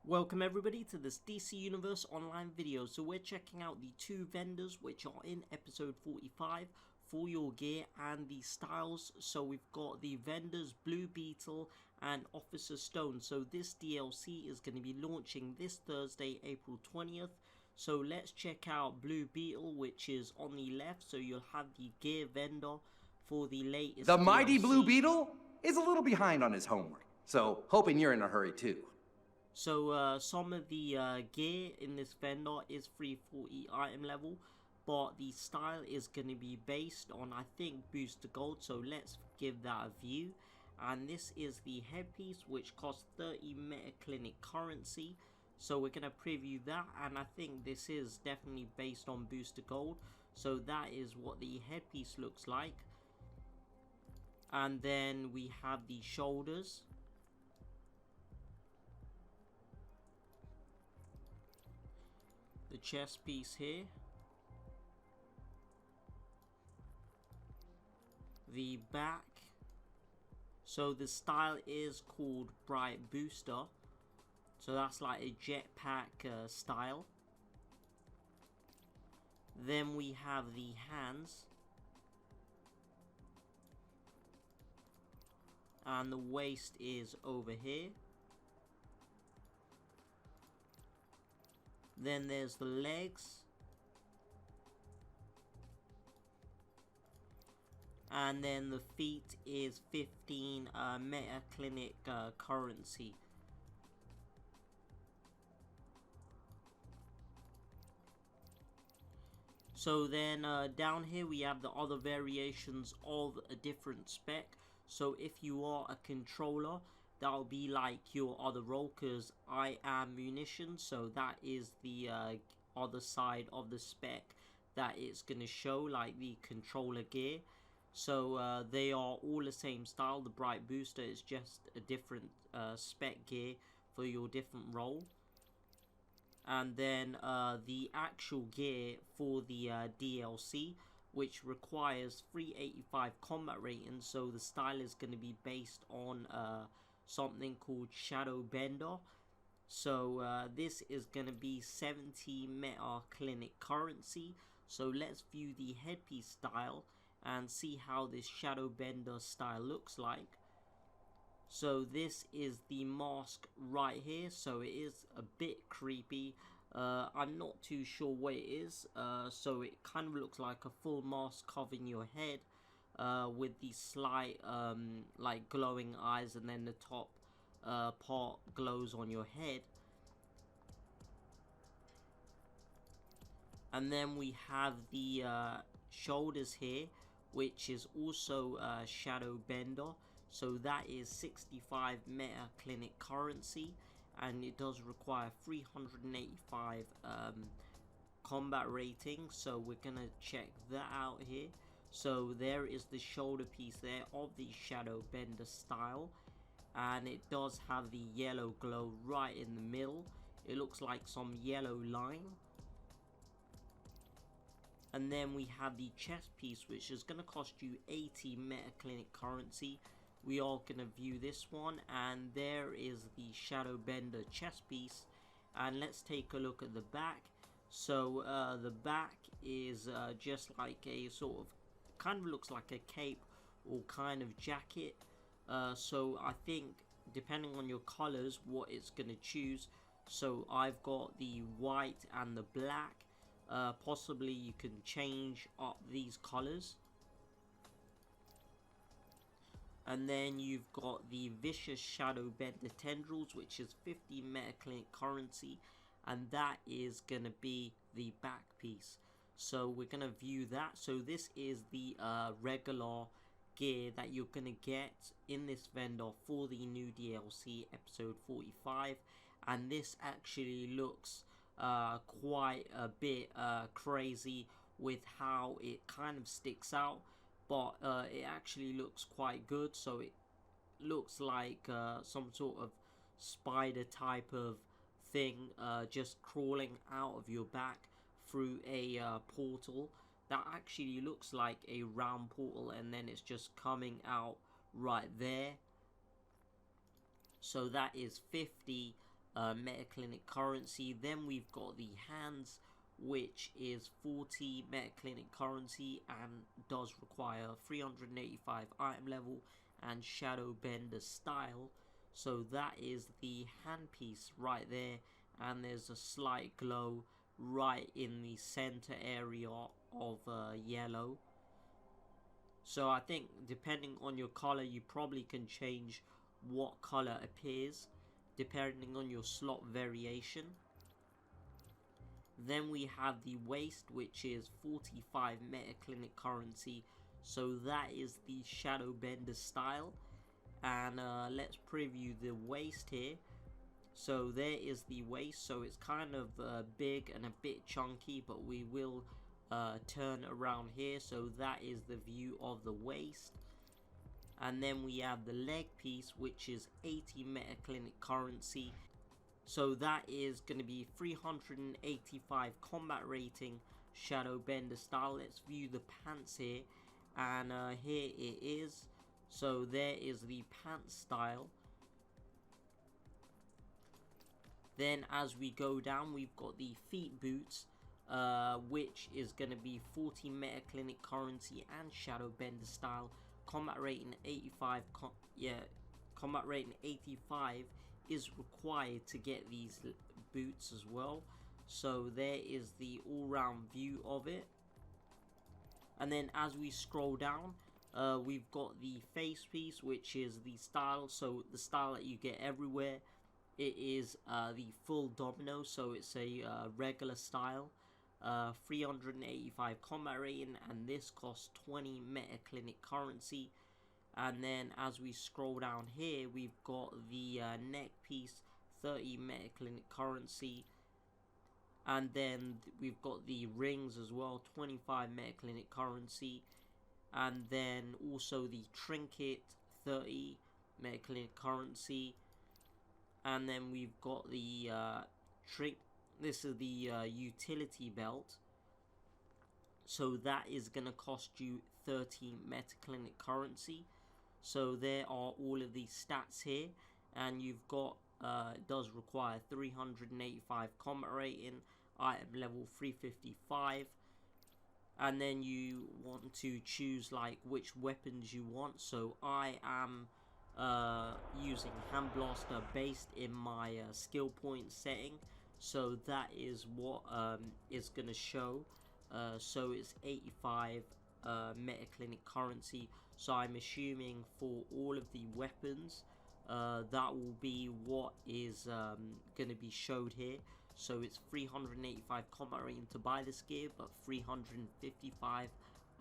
Welcome everybody to this DC Universe online video. So we're checking out the two vendors which are in episode 45 for your gear and the styles. So we've got the vendors Blue Beetle and Officer Stone. So this DLC is going to be launching this Thursday, April 20th. So let's check out Blue Beetle, which is on the left. So you'll have the gear vendor for the latest The mighty DLC. Blue Beetle is a little behind on his homework, so hoping you're in a hurry too. So some of the gear in this vendor is 340 item level, but the style is going to be based on, I think, booster gold. So let's give that a view. And this is the headpiece, which costs 30 meta clinic currency. So we're going to preview that, and I think this is definitely based on booster gold. So that is what the headpiece looks like. And then we have the shoulders. The chest piece here. The back. So the style is called Bright Booster. So that's like a jetpack style. Then we have the hands. And the waist is over here. Then there's the legs. And then the feet is 15 meta clinic currency. So then down here we have the other variations of a different spec. So if you are a controller, that'll be like your other role, because I am munitions, so that is the other side of the spec that it's going to show, like the controller gear. So they are all the same style. The Bright Booster is just a different spec gear for your different role. And then the actual gear for the DLC, which requires 385 combat rating. So the style is going to be based on something called Shadow Bender. So this is going to be 70 meta clinic currency. So let's view the headpiece style and see how this Shadow Bender style looks like. So this is the mask right here. So it is a bit creepy. I'm not too sure what it is. So it kind of looks like a full mask covering your head. With the slight like glowing eyes, and then the top part glows on your head. And then we have the shoulders here, which is also Shadow Bender. So that is 65 meta clinic currency, and it does require 385 combat rating. So we're gonna check that out here. So there is the shoulder piece there of the Shadow Bender style, and it does have the yellow glow right in the middle. It looks like some yellow line. And then we have the chest piece, which is going to cost you 80 meta clinic currency. We are going to view this one, and there is the Shadow Bender chest piece. And let's take a look at the back. So the back is just like a sort of, kind of looks like a cape or kind of jacket. So I think depending on your colors, what it's going to choose. So I've got the white and the black. Possibly you can change up these colors. And then you've got the Vicious Shadow Bender Tendrils, which is 50 meta clinic currency, and that is going to be the back piece. So we're going to view that. So this is the regular gear that you're going to get in this vendor for the new DLC episode 45, and this actually looks quite a bit crazy with how it kind of sticks out, but it actually looks quite good. So it looks like some sort of spider type of thing just crawling out of your back through a portal that actually looks like a round portal, and then it's just coming out right there. So that is 50 Metaclinic currency. Then we've got the hands, which is 40 Metaclinic currency and does require 385 item level and Shadow Bender style. So that is the handpiece right there, and there's a slight glow right in the center area of yellow. So I think depending on your color, you probably can change what color appears depending on your slot variation. Then we have the waist, which is 45 Metaclinic currency, so that is the Shadow Bender style. And let's preview the waist here. So there is the waist, so it's kind of big and a bit chunky, but we will turn around here, so that is the view of the waist. And then we have the leg piece, which is 80 Metaclinic currency, so that is going to be 385 combat rating, Shadow Bender style. Let's view the pants here, and here it is. So there is the pants style. Then as we go down, we've got the feet boots, which is going to be 40 Metaclinic currency and Shadow Bender style. Combat rating 85. Combat rating 85 is required to get these boots as well. So there is the all-round view of it. And then as we scroll down, we've got the face piece, which is the style. So the style that you get everywhere. It is the full domino, so it's a regular style. 385 combat rating, and this costs 20 Metaclinic currency. And then as we scroll down here, we've got the neck piece, 30 Metaclinic currency. And then we've got the rings as well, 25 Metaclinic currency. And then also the trinket, 30 Metaclinic currency. And then we've got the this is the utility belt, so that is gonna cost you 30 Metaclinic currency. So there are all of these stats here, and you've got it does require 385 combat rating, item level 355, and then you want to choose like which weapons you want. So I am using Hand Blaster based in my skill point setting, so that is what is gonna show. So it's 85 Metaclinic currency, so I'm assuming for all of the weapons that will be what is gonna be showed here. So it's 385 combat rating to buy this gear, but 355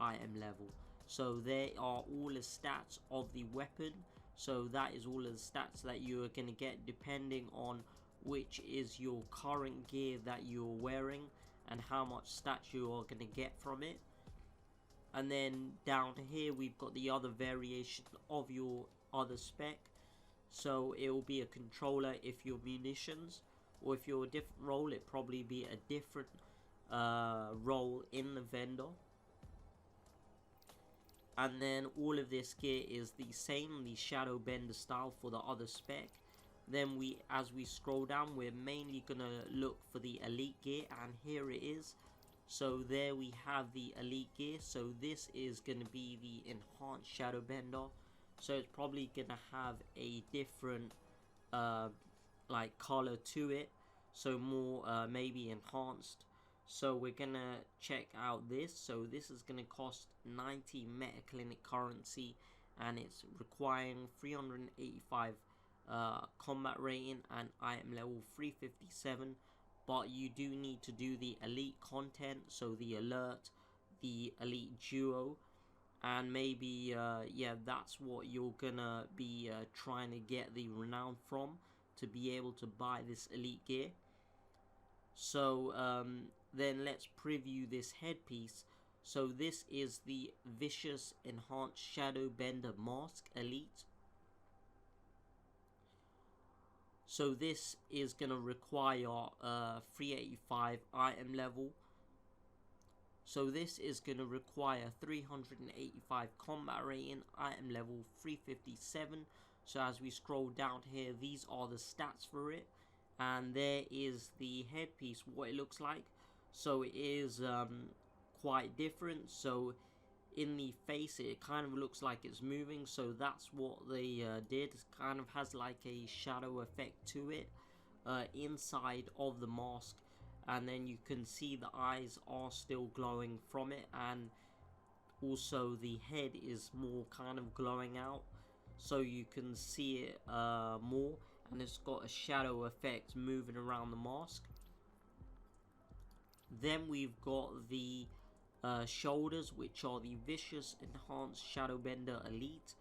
item level. So there are all the stats of the weapon. So that is all of the stats that you are going to get depending on which is your current gear that you're wearing and how much stats you are going to get from it. And then down here we've got the other variation of your other spec. So it will be a controller if you're munitions, or if you're a different role, it probably be a different role in the vendor. And then all of this gear is the same, the Shadow Bender style for the other spec. Then as we scroll down, we're mainly gonna look for the elite gear, and here it is. So there we have the elite gear. So this is gonna be the enhanced Shadow Bender. So it's probably gonna have a different like color to it, so more maybe enhanced. So we're gonna check out this. So this is gonna cost 90 Metaclinic currency, and it's requiring 385 combat rating and item level 357. But you do need to do the elite content, so the alert, the elite duo, and maybe yeah, that's what you're gonna be trying to get the renown from to be able to buy this elite gear. So then let's preview this headpiece. So this is the Vicious Enhanced Shadow Bender Mask Elite. So this is going to require 385 item level. So this is going to require 385 combat rating, item level 357. So as we scroll down here, these are the stats for it. and there is the headpiece, what it looks like. So it is quite different. So in the face it kind of looks like it's moving, so that's what they did. It kind of has like a shadow effect to it inside of the mask, and then you can see the eyes are still glowing from it, and also the head is more kind of glowing out, so you can see it more, and it's got a shadow effect moving around the mask. Then we've got the shoulders, which are the Vicious Enhanced Shadowbender Elite.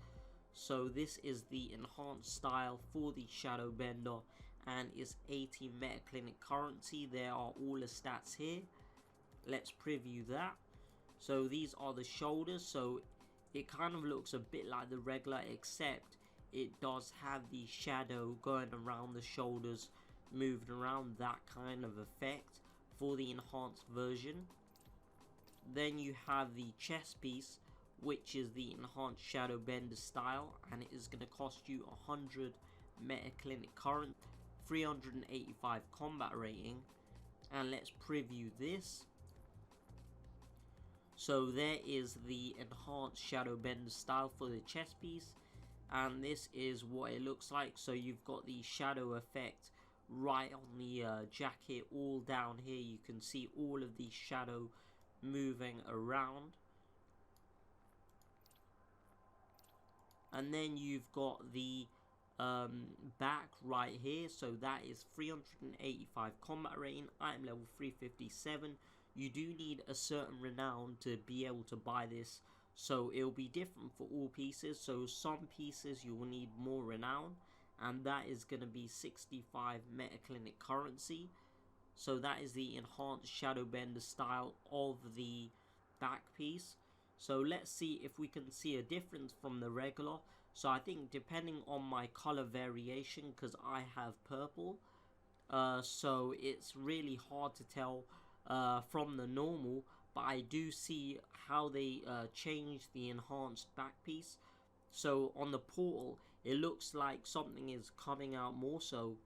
So this is the enhanced style for the Shadowbender, and is 80 Metaclinic currency. There are all the stats here. Let's preview that. So these are the shoulders, so it kind of looks a bit like the regular, except it does have the shadow going around the shoulders, moving around, that kind of effect for the enhanced version. Then you have the chest piece, which is the enhanced Shadowbender style, and it is going to cost you 100 Metaclinic current, 385 combat rating. And let's preview this. So there is the enhanced Shadowbender style for the chest piece, and this is what it looks like. So you've got the shadow effect right on the jacket, all down here. You can see all of the shadow moving around. And then you've got the back right here, so that is 385 combat rating, item level 357. You do need a certain renown to be able to buy this, so it'll be different for all pieces. So some pieces you will need more renown, and that is going to be 65 Metaclinic currency. So that is the enhanced Shadowbender style of the back piece. So let's see if we can see a difference from the regular. So I think depending on my color variation, because I have purple, so it's really hard to tell from the normal, but I do see how they changed the enhanced back piece. So on the portal it looks like something is coming out more, so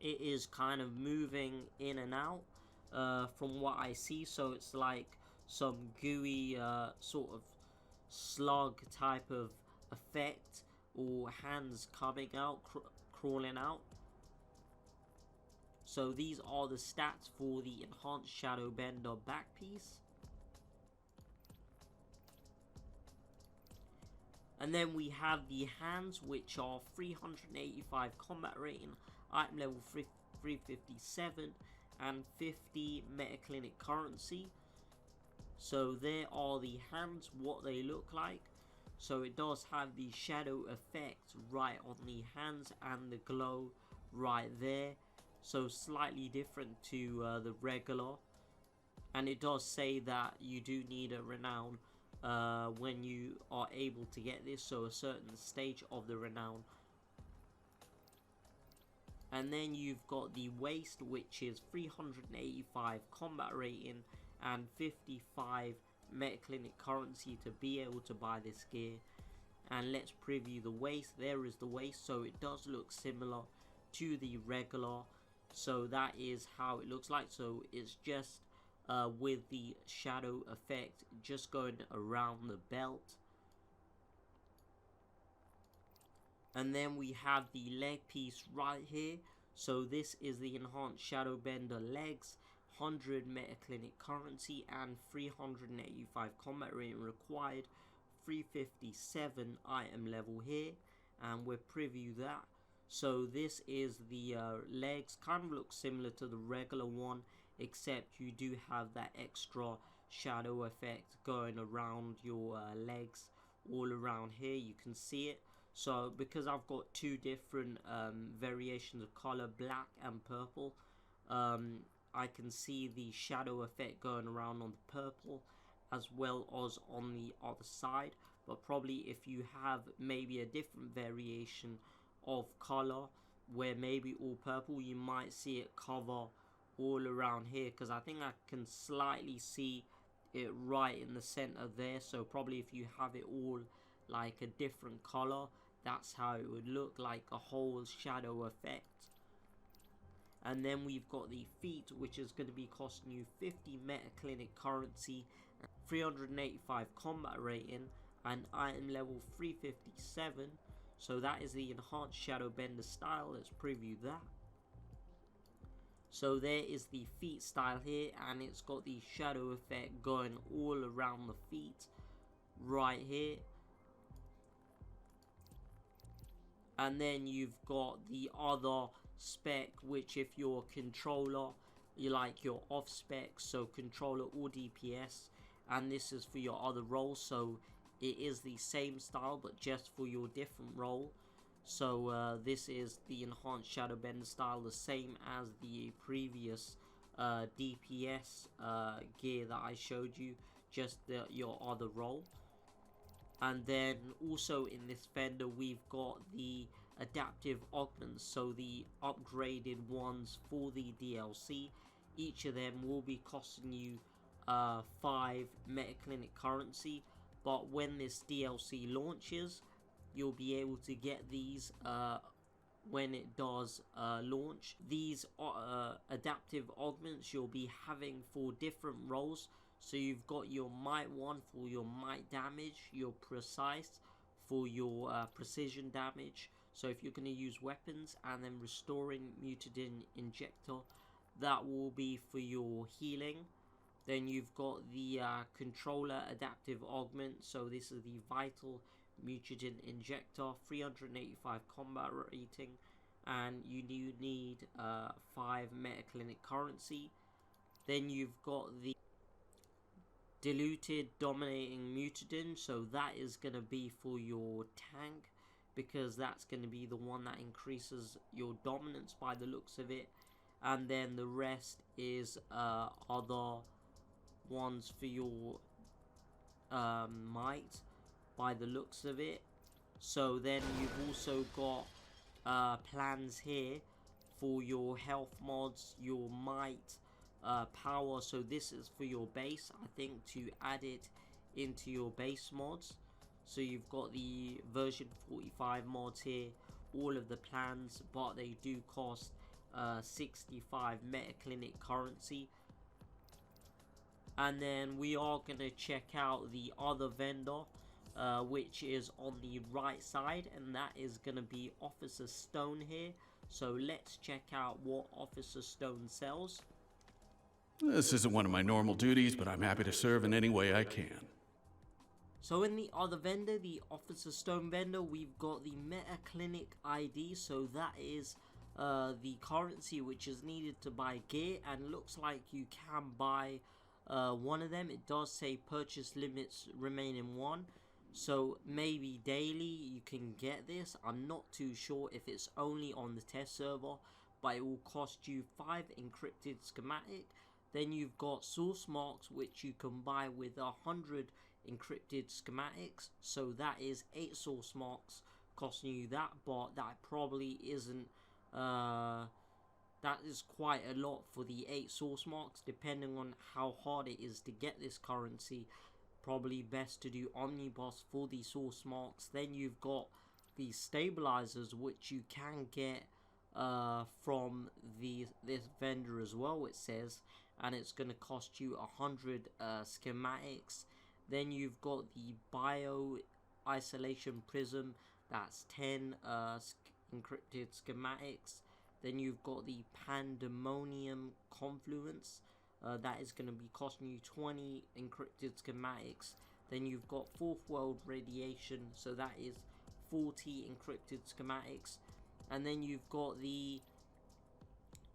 it is kind of moving in and out from what I see. So it's like some gooey sort of slug type of effect, or hands coming out, crawling out. So these are the stats for the enhanced Shadowbender back piece. And then we have the hands, which are 385 combat rating, item level 357, and 50 Metaclinic currency. So there are the hands, what they look like. So it does have the shadow effect right on the hands and the glow right there. So slightly different to the regular. And it does say that you do need a renown when you are able to get this, so a certain stage of the renown. And then you've got the waist, which is 385 combat rating and 55 Metaclinic currency to be able to buy this gear. And let's preview the waist. There is the waist, so it does look similar to the regular. So that is how it looks like. So it's just with the shadow effect just going around the belt. And then we have the leg piece right here. So this is the enhanced Shadowbender legs, 100 Metaclinic currency and 385 combat rating required, 357 item level here, and we'll preview that. So this is the legs, kind of looks similar to the regular one, except you do have that extra shadow effect going around your legs, all around here. You can see it. So because I've got two different variations of color, black and purple, I can see the shadow effect going around on the purple as well as on the other side. But probably if you have maybe a different variation of color where maybe all purple, you might see it cover all around here, because I think I can slightly see it right in the center there. So probably if you have it all like a different color, that's how it would look, like a whole shadow effect. And then we've got the feet, which is going to be costing you 50 Metaclinic currency, 385 combat rating, and item level 357. So that is the enhanced Shadow Bender style. Let's preview that. So there is the feet style here, and it's got the shadow effect going all around the feet right here. And then you've got the other spec, which if you're a controller, you like your off spec, so controller or DPS, and this is for your other role. So it is the same style but just for your different role. So this is the enhanced Shadow Bender style, the same as the previous DPS gear that I showed you, just your other role. And then also in this vendor we've got the adaptive augments, so the upgraded ones for the DLC. Each of them will be costing you 5 Metaclinic currency, but when this DLC launches, you'll be able to get these when it does launch. These adaptive augments you'll be having for different roles. So you've got your might 1 for your might damage, your precise for your precision damage. So if you're going to use weapons, and then restoring mutagen injector, that will be for your healing. Then you've got the controller adaptive augment, so this is the vital mutagen injector, 385 combat rating, and you do need 5 Metaclinic currency. Then you've got the diluted dominating mutagen, so that is going to be for your tank, because that's going to be the one that increases your dominance by the looks of it. And then the rest is other ones for your might by the looks of it. So then you've also got plans here for your health mods, your might, power. So this is for your base, I think, to add it into your base mods. So you've got the version 45 mods here, all of the plans, but they do cost 65 Metaclinic currency. And then we are going to check out the other vendor, which is on the right side, and that is going to be Officer Stone here. So let's check out what Officer Stone sells. This isn't one of my normal duties, but I'm happy to serve in any way I can. So in the other vendor, the Officer Stone vendor, we've got the Metaclinic ID. So that is the currency which is needed to buy gear, and looks like you can buy one of them. It does say purchase limits remaining 1, so maybe daily you can get this. I'm not too sure if it's only on the test server, but it will cost you 5 encrypted schematic. Then you've got source marks, which you can buy with 100 encrypted schematics, so that is 8 source marks costing you that, but that probably isn't that is quite a lot for the 8 source marks, depending on how hard it is to get this currency. Probably best to do omnibus for the source marks. Then you've got the stabilizers, which you can get from this vendor as well, it says, and it's going to cost you 100 schematics. Then you've got the bio isolation prism, that's 10 encrypted schematics. Then you've got the pandemonium confluence, that is going to be costing you 20 encrypted schematics. Then you've got fourth world radiation, so that is 40 encrypted schematics. And then you've got the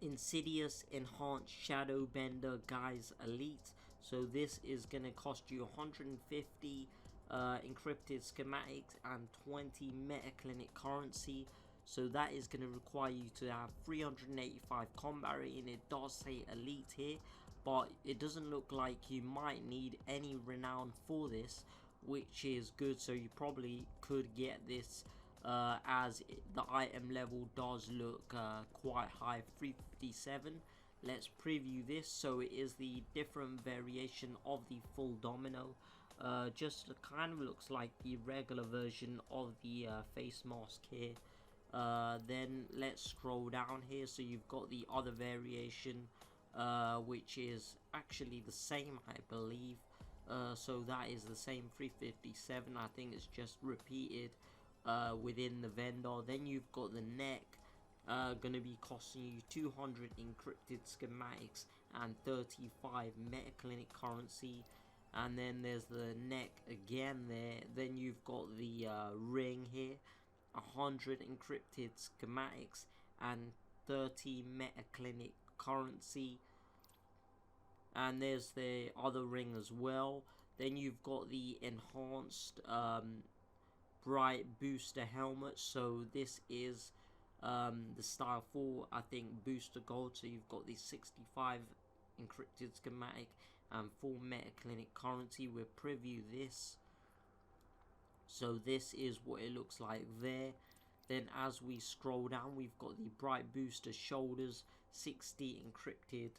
Insidious Enhanced Shadow Bender Guys Elite, so this is going to cost you 150 encrypted schematics and 20 Metaclinic currency. So that is going to require you to have 385 combat rating. It does say elite here, but it doesn't look like you might need any renown for this, which is good. So you probably could get this as the item level does look quite high, 357. Let's preview this. So it is the different variation of the full domino. Just kind of looks like the regular version of the face mask here. Then let's scroll down here. So you've got the other variation, which is actually the same, I believe. So that is the same 357. I think it's just repeated within the vendor. Then you've got the neck, gonna be costing you 200 encrypted schematics and 35 MetaClinic currency. And then there's the neck again there. Then you've got the ring here, 100 encrypted schematics and 30 MetaClinic currency. And there's the other ring as well. Then you've got the enhanced bright booster helmet. So this is the style 4, I think, booster gold. So you've got the 65 encrypted schematic and 4 MetaClinic currency. We'll preview this. So this is what it looks like there. Then as we scroll down, we've got the bright booster shoulders, 60 encrypted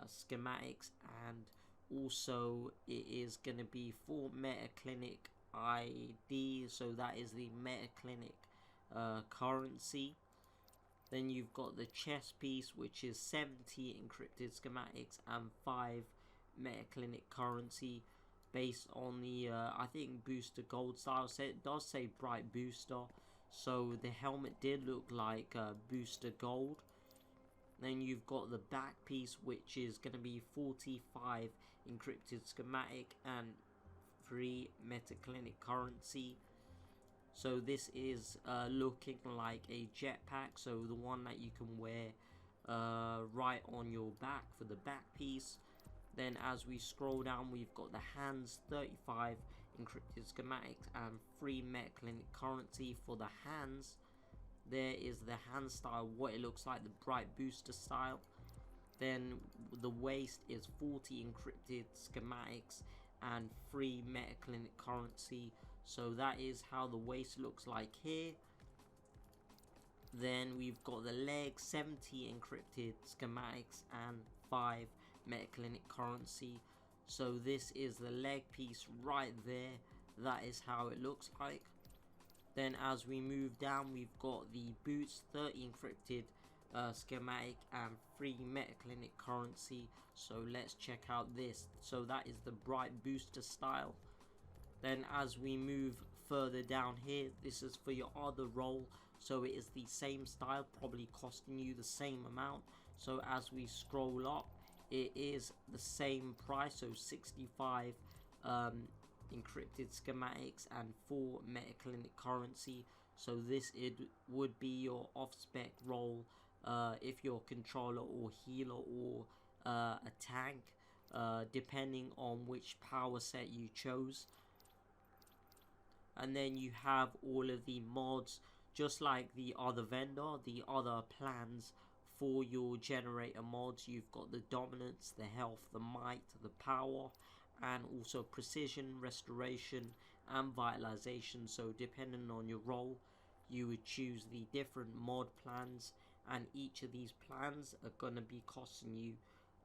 schematics, and also it is going to be for MetaClinic ID, so that is the MetaClinic currency. Then you've got the chest piece, which is 70 encrypted schematics and 5 MetaClinic currency, based on the I think booster gold style. So it does say bright booster, so the helmet did look like booster gold. Then you've got the back piece, which is going to be 45 encrypted schematic and 3 MetaClinic currency. So this is looking like a jetpack, so the one that you can wear right on your back for the back piece. Then as we scroll down, we've got the hands, 35 encrypted schematics and 3 MetaClinic currency for the hands. There is the hand style, what it looks like, the bright booster style. Then the waist is 40 encrypted schematics and 3 MetaClinic currency. So that is how the waist looks like here. Then we've got the legs, 70 encrypted schematics and 5 MetaClinic currency. So this is the leg piece right there. That is how it looks like. Then as we move down, we've got the boots, 30 encrypted schematic and 3 MetaClinic currency. So let's check out this. So that is the bright booster style. Then as we move further down here, this is for your other role. So it is the same style, probably costing you the same amount. So as we scroll up, it is the same price, so 65 encrypted schematics and 4 MetaClinic currency. So this would be your off-spec role if you're a controller or healer or a tank, depending on which power set you chose. And then you have all of the mods, just like the other vendor, the other plans for your generator mods. You've got the dominance, the health, the might, the power, and also precision, restoration, and vitalization. So depending on your role, you would choose the different mod plans, and each of these plans are going to be costing you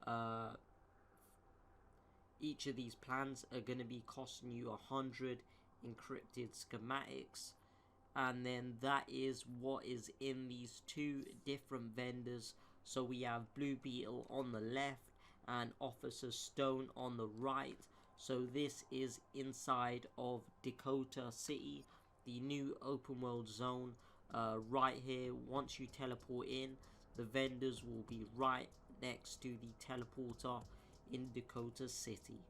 100 encrypted schematics. And then that is what is in these two different vendors. So we have Blue Beetle on the left and Officer Stone on the right. So this is inside of Dakota City, the new open world zone. Right here, once you teleport in, the vendors will be right next to the teleporter in Dakota City.